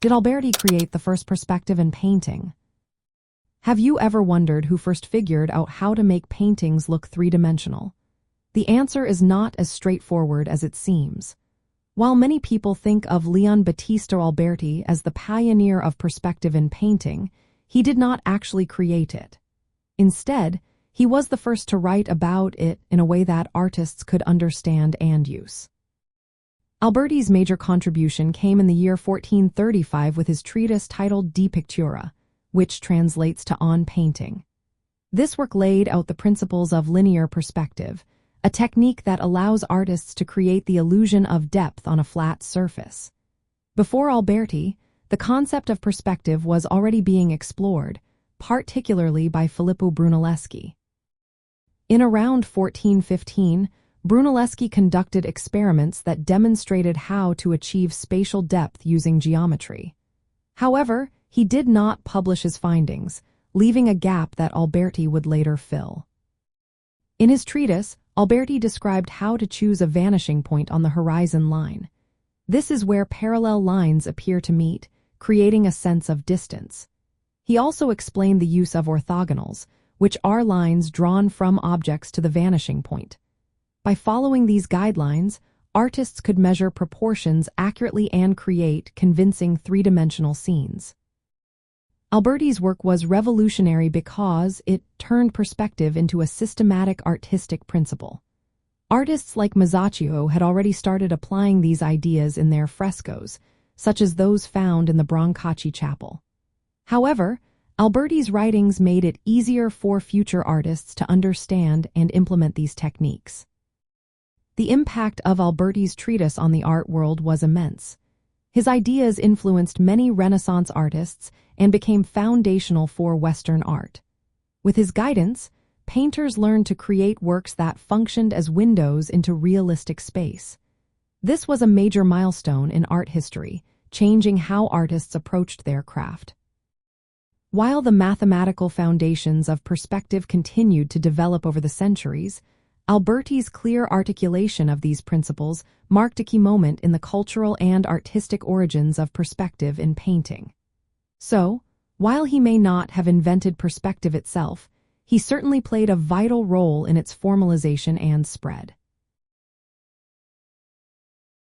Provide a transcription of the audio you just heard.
Did Alberti create the first perspective in painting? Have you ever wondered who first figured out how to make paintings look three-dimensional? The answer is not as straightforward as it seems. While many people think of Leon Battista Alberti as the pioneer of perspective in painting, he did not actually create it. Instead, he was the first to write about it in a way that artists could understand and use. Alberti's major contribution came in the year 1435 with his treatise titled De Pictura, which translates to On Painting. This work laid out the principles of linear perspective, a technique that allows artists to create the illusion of depth on a flat surface. Before Alberti, the concept of perspective was already being explored, particularly by Filippo Brunelleschi. In around 1415, Brunelleschi conducted experiments that demonstrated how to achieve spatial depth using geometry. However, he did not publish his findings, leaving a gap that Alberti would later fill. In his treatise, Alberti described how to choose a vanishing point on the horizon line. This is where parallel lines appear to meet, creating a sense of distance. He also explained the use of orthogonals, which are lines drawn from objects to the vanishing point. By following these guidelines, artists could measure proportions accurately and create convincing three-dimensional scenes. Alberti's work was revolutionary because it turned perspective into a systematic artistic principle. Artists like Masaccio had already started applying these ideas in their frescoes, such as those found in the Brancacci Chapel. However, Alberti's writings made it easier for future artists to understand and implement these techniques. The impact of Alberti's treatise on the art world was immense. His ideas influenced many Renaissance artists and became foundational for Western art. With his guidance, painters learned to create works that functioned as windows into realistic space. This was a major milestone in art history, changing how artists approached their craft. While the mathematical foundations of perspective continued to develop over the centuries, Alberti's clear articulation of these principles marked a key moment in the cultural and artistic origins of perspective in painting. So, while he may not have invented perspective itself, he certainly played a vital role in its formalization and spread.